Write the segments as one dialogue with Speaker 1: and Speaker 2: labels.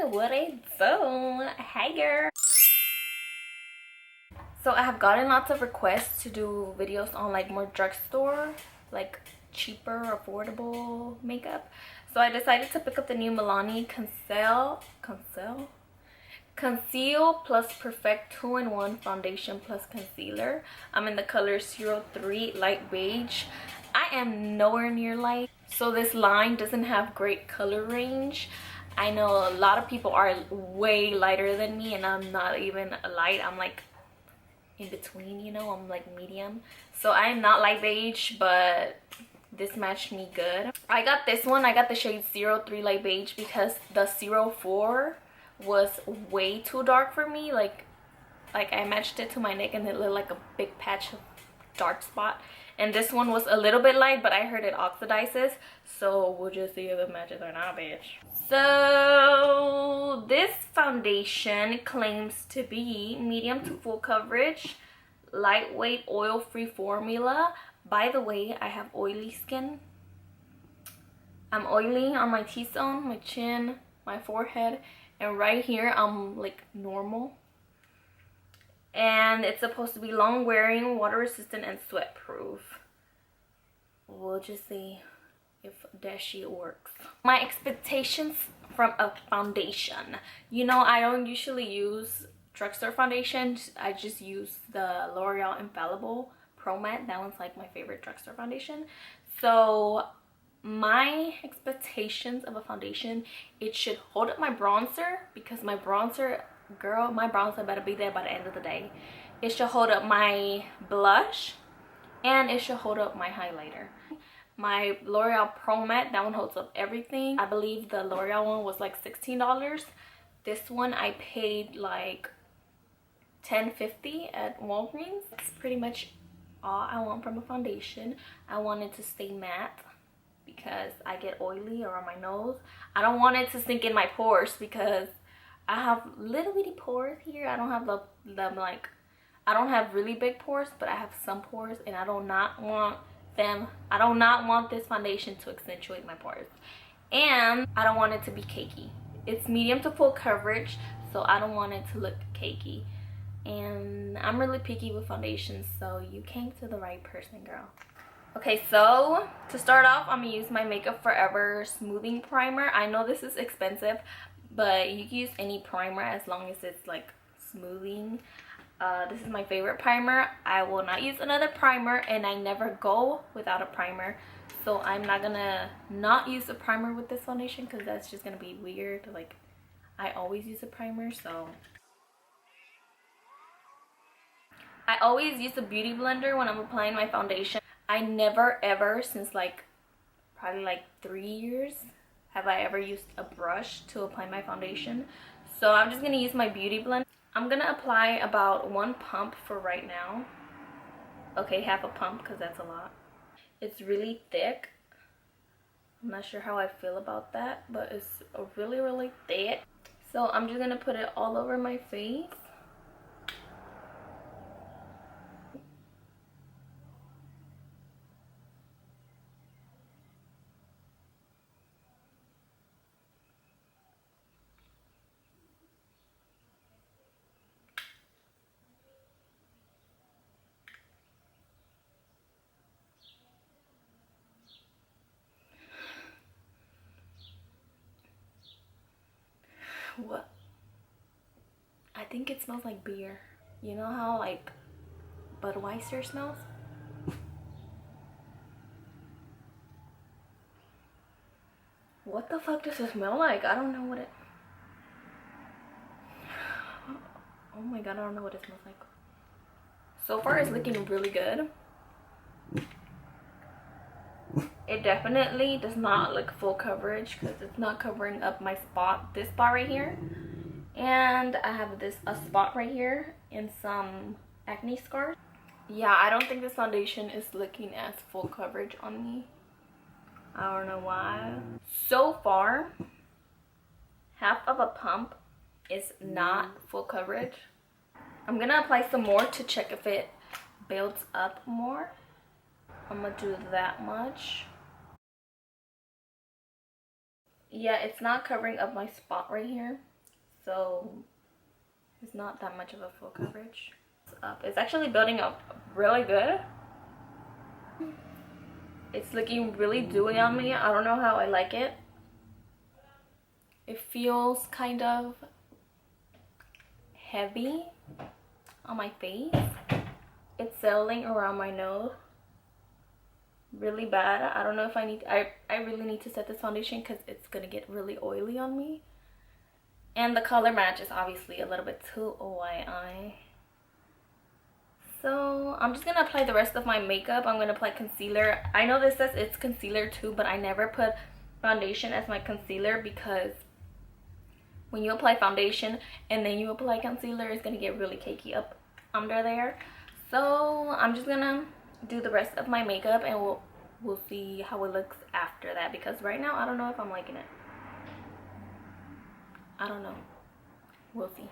Speaker 1: what it do? Hey girl. So I have gotten lots of requests to do videos on like more drugstore, like cheaper, affordable makeup. So I decided to pick up the new Milani Conceal plus Perfect 2-in-1 foundation plus concealer. I'm in the color 03 light beige. I am nowhere near light, so this line doesn't have great color range. I know a lot of people are way lighter than me, and I'm not even light. I'm like in between, you know. I'm like medium, so I'm not light beige, but this matched me good. I got this one. I got the shade 03 light beige because the 04 was way too dark for me. Like I matched it to my neck and it looked like a big patch of dark spot, and this one was a little bit light, but I heard it oxidizes, so we'll just see if it matches or not, bitch. So this foundation claims to be medium to full coverage, lightweight, oil-free formula. By the way, I have oily skin. I'm oily on my T-zone, my chin, my forehead, and right here I'm like normal. And it's supposed to be long wearing, water resistant, and sweat proof. We'll just see if that shit works. My expectations from a foundation. You know, I don't usually use drugstore foundations. I just use the L'Oreal Infallible Pro Matte. That one's like my favorite drugstore foundation. So my expectations of a foundation, it should hold up my bronzer, because my bronzer, girl, my bronzer better be there by the end of the day. It should hold up my blush, and it should hold up my highlighter. My L'Oreal Pro Matte, that one holds up everything. I believe the L'Oreal one was like $16. This one I paid like $10.50 at Walgreens. That's pretty much all I want from a foundation. I want it to stay matte because I get oily around my nose. I don't want it to sink in my pores because I have little bitty pores here. I don't have the like, I don't have really big pores, but I have some pores, and I do not want this foundation to accentuate my pores, and I don't want it to be cakey. It's medium to full coverage, so I don't want it to look cakey, and I'm really picky with foundations, so you came to the right person, girl. Okay, so to start off, I'm gonna use my Makeup Forever smoothing primer. I know this is expensive, but you can use any primer as long as it's like smoothing. This is my favorite primer. I will not use another primer, and I never go without a primer, so I'm not gonna not use a primer with this foundation because that's just gonna be weird. Like, I always use a primer, so I always use a beauty blender when I'm applying my foundation. I never ever, since like probably like 3 years, have I ever used a brush to apply my foundation. So I'm just gonna use my beauty blender. I'm gonna apply about 1 pump for right now. Okay, half a pump because that's a lot. It's really thick. I'm not sure how I feel about that, but it's really thick. So I'm just gonna put it all over my face. What? I think it smells like beer. You know how like Budweiser smells? What the fuck does it smell like? I don't know what it... Oh my god, I don't know what it smells like. So far it's looking really good. It definitely does not look full coverage because it's not covering up my spot, this spot right here. And I have a spot right here and some acne scars. Yeah, I don't think this foundation is looking as full coverage on me. I don't know why. So far, half of a pump is not full coverage. I'm gonna apply some more to check if it builds up more. I'm gonna do that much. Yeah, it's not covering up my spot right here. so it's not that much of a full coverage. It's up. It's actually building up really good. It's looking really dewy on me. I don't know how I like it. It feels kind of heavy on my face. It's settling around my nose really bad. I don't know if I really need to set this foundation because it's gonna get really oily on me. And the color match is obviously a little bit too white. So I'm just gonna apply the rest of my makeup. I'm gonna apply concealer. I know this says it's concealer too, but I never put foundation as my concealer because when you apply foundation and then you apply concealer, it's gonna get really cakey up under there. So I'm just gonna do the rest of my makeup and we'll see how it looks after that, because right now I don't know if I'm liking it. I don't know. We'll see.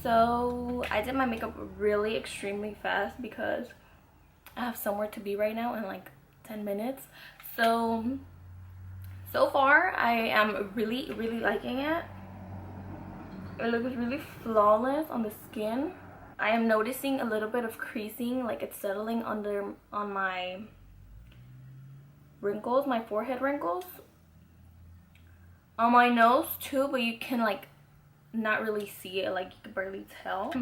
Speaker 1: So I did my makeup really extremely fast because I have somewhere to be right now in like 10 minutes. So far I am really liking it. It looks really flawless on the skin. I am noticing a little bit of creasing, like it's settling on my wrinkles, my forehead wrinkles. On my nose too, but you can like not really see it, like you can barely tell.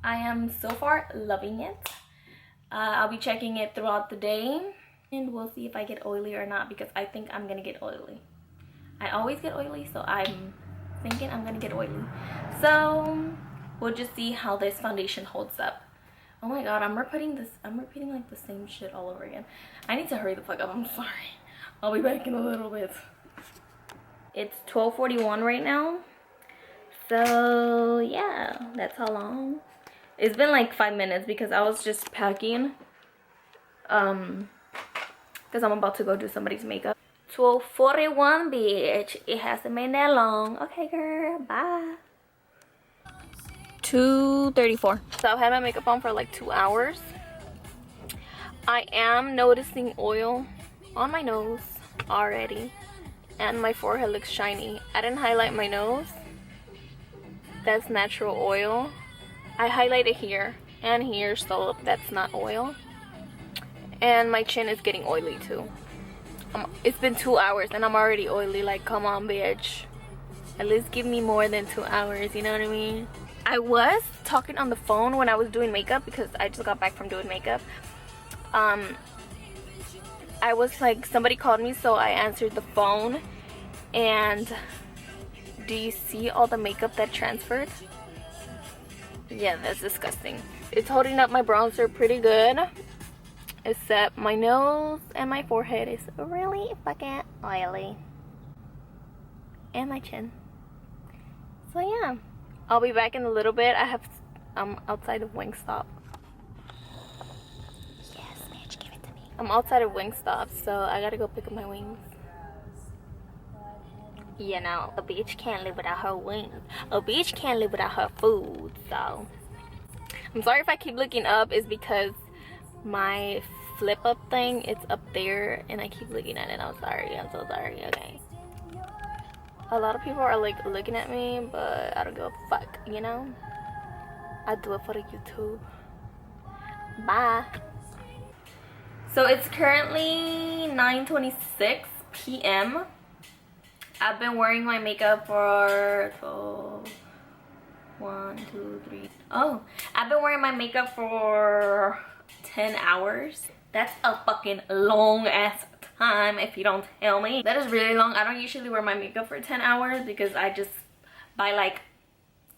Speaker 1: I am so far loving it. I'll be checking it throughout the day and we'll see if I get oily or not, because I think I'm gonna get oily. I always get oily, so I'm thinking I'm gonna get oily. So we'll just see how this foundation holds up. Oh my god, I'm repeating like the same shit all over again. I need to hurry the fuck up. I'm sorry. I'll be back in a little bit. It's 12:41 right now. So yeah, that's how long. It's been like 5 minutes because I was just packing. Because I'm about to go do somebody's makeup. 12:41, bitch. It hasn't been that long. Okay, girl. Bye. 2:34. So I've had my makeup on for like 2 hours. I am noticing oil on my nose already. And my forehead looks shiny. I didn't highlight my nose. That's natural oil. I highlighted here and here, so that's not oil. And my chin is getting oily too. It's been 2 hours and I'm already oily. Like, come on, bitch. At least give me more than 2 hours, you know what I mean? I was talking on the phone when I was doing makeup because I just got back from doing makeup. I was like, somebody called me, so I answered the phone. And do you see all the makeup that transferred? Yeah, that's disgusting. It's holding up my bronzer pretty good, except my nose and my forehead is really fucking oily, and my chin. So yeah, I'll be back in a little bit. I'm outside of Wingstop. Yes, bitch, give it to me. I'm outside of Wingstop, so I gotta go pick up my wings. You know, a bitch can't live without her wings. A bitch can't live without her food. So I'm sorry if I keep looking up. It's because my flip up thing, it's up there and I keep looking at it. I'm sorry. I'm so sorry. Okay. A lot of people are like looking at me, but I don't give a fuck, you know? I do it for the YouTube. Bye. So it's currently 9:26 p.m. I've been wearing my makeup for 1, 2, 3. Oh, I've been wearing my makeup for 10 hours. That's a fucking long ass time if you don't tell me. That is really long. I don't usually wear my makeup for 10 hours because I just, by like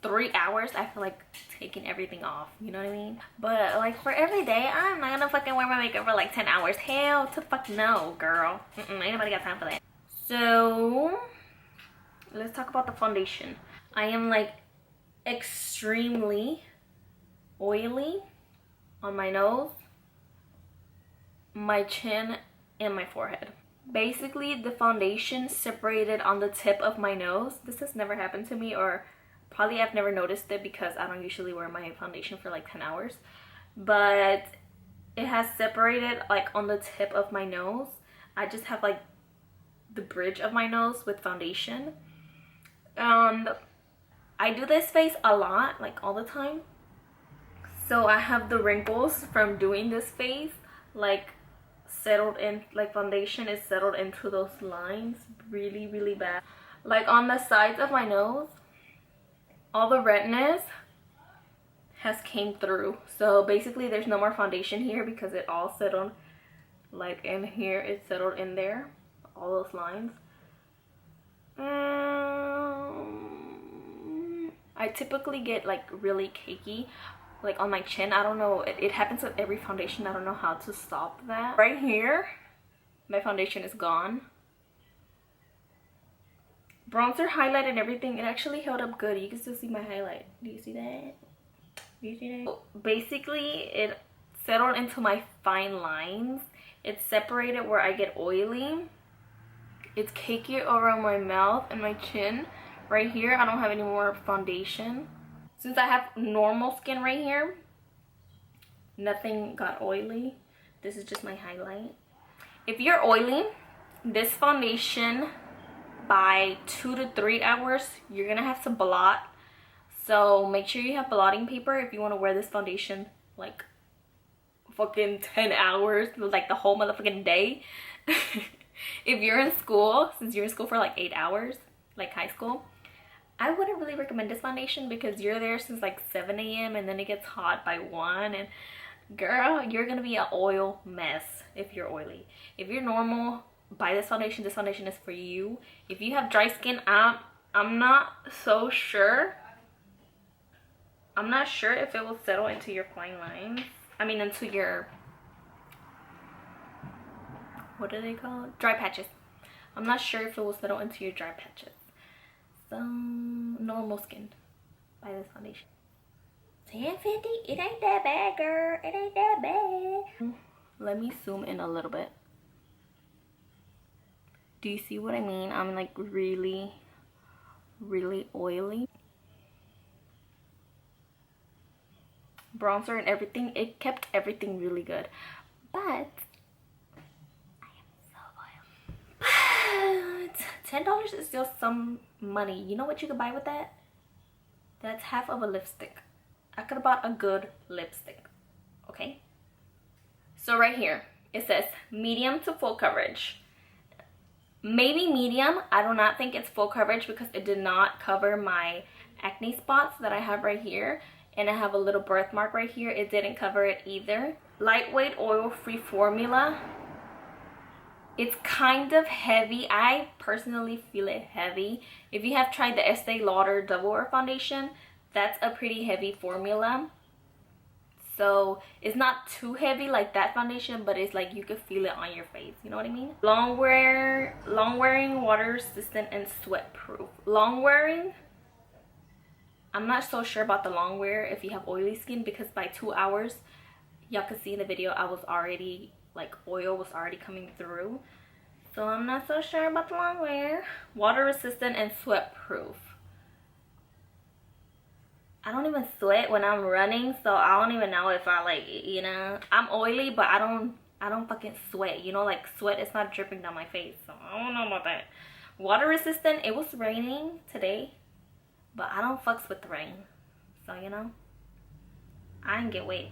Speaker 1: 3 hours, I feel like taking everything off, you know what I mean? But like for every day, I'm not gonna fucking wear my makeup for like 10 hours. Hell to fuck no, girl. Ain't nobody got time for that. So let's talk about the foundation. I am like extremely oily on my nose, my chin, and my forehead. Basically, the foundation separated on the tip of my nose. This has never happened to me, or probably I've never noticed it because I don't usually wear my foundation for like 10 hours. But it has separated like on the tip of my nose. I just have like the bridge of my nose with foundation. I do this face a lot, like all the time. So I have the wrinkles from doing this face, like settled in, like foundation is settled into those lines really, really bad. Like on the sides of my nose, all the redness has came through. So basically there's no more foundation here because it all settled, like in here, it settled in there, all those lines. I typically get like really cakey, like on my chin. I don't know, it happens with every foundation. I don't know how to stop that. Right here, my foundation is gone. Bronzer, highlight, and everything, it actually held up good. You can still see my highlight. Do you see that? Do you see that? Basically, it settled into my fine lines. It's separated where I get oily. It's cakey around my mouth and my chin. Right here, I don't have any more foundation. Since I have normal skin right here, nothing got oily. This is just my highlight. If you're oily, this foundation, by 2 to 3 hours, you're gonna have to blot. So make sure you have blotting paper if you want to wear this foundation like fucking 10 hours, like the whole motherfucking day. If you're in school, since you're in school for like 8 hours, like high school, I wouldn't really recommend this foundation because you're there since like 7 a.m. and then it gets hot by 1, and girl, you're gonna be an oil mess if you're oily. If you're normal, buy this foundation. This foundation is for you. If you have dry skin, I'm not so sure. I'm not sure if it will settle into your fine lines. I mean, into your, what do they call it? Dry patches. I'm not sure if it will settle into your dry patches. So, normal skin, buy this foundation. $10.50, it ain't that bad, girl. It ain't that bad. Let me zoom in a little bit. Do you see what I mean? I'm like really, really oily. Bronzer and everything, it kept everything really good. But $10 is still some money. You know what you could buy with that? That's half of a lipstick. I could have bought a good lipstick. Okay? So right here, it says medium to full coverage. Maybe medium. I do not think it's full coverage because it did not cover my acne spots that I have right here. And I have a little birthmark right here. It didn't cover it either. Lightweight oil-free formula. It's kind of heavy. I personally feel it heavy. If you have tried the Estee Lauder Double Wear Foundation, that's a pretty heavy formula. So it's not too heavy like that foundation, but it's like you can feel it on your face. You know what I mean? Long wearing, water resistant, and sweat proof. Long wearing, I'm not so sure about the long wear if you have oily skin, because by 2 hours, y'all can see in the video, I was already, like, oil was already coming through. So I'm not so sure about the long wear. Water resistant and sweat proof. I don't even sweat when I'm running, so I don't even know if I, like, you know, I'm oily, but I don't fucking sweat, you know, like sweat is not dripping down my face, so I don't know about that. Water resistant, it was raining today, but I don't fucks with the rain, so you know, I didn't get wet.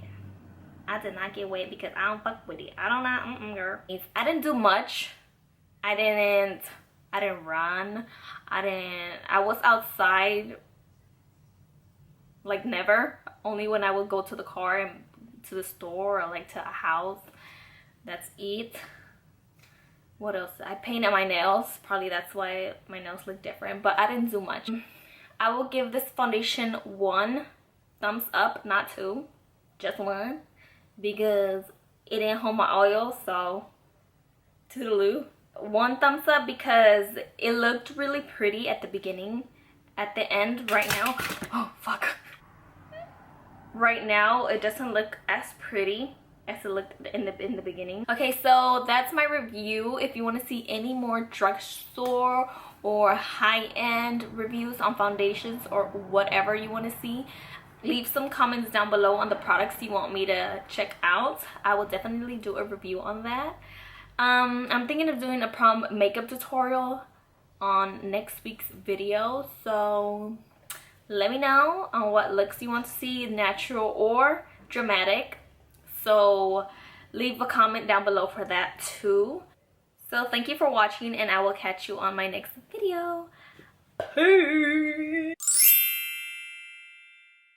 Speaker 1: I did not get wet because I don't fuck with it. I don't know, girl. I didn't do much. I didn't run. I was outside like never. Only when I would go to the car and to the store or like to a house. That's it. What else? I painted my nails. Probably that's why my nails look different, but I didn't do much. I will give this foundation 1 thumbs up, not 2, just 1, because it didn't hold my oil, so toodaloo. 1 thumbs up because it looked really pretty at the beginning. At the end, right now, oh fuck. Right now, it doesn't look as pretty as it looked in the beginning. Okay, so that's my review. If you want to see any more drugstore or high-end reviews on foundations or whatever you want to see, leave some comments down below on the products you want me to check out. I will definitely do a review on that. I'm thinking of doing a prom makeup tutorial on next week's video, so let me know on what looks you want to see, natural or dramatic. So leave a comment down below for that too. So thank you for watching, and I will catch you on my next video. Peace.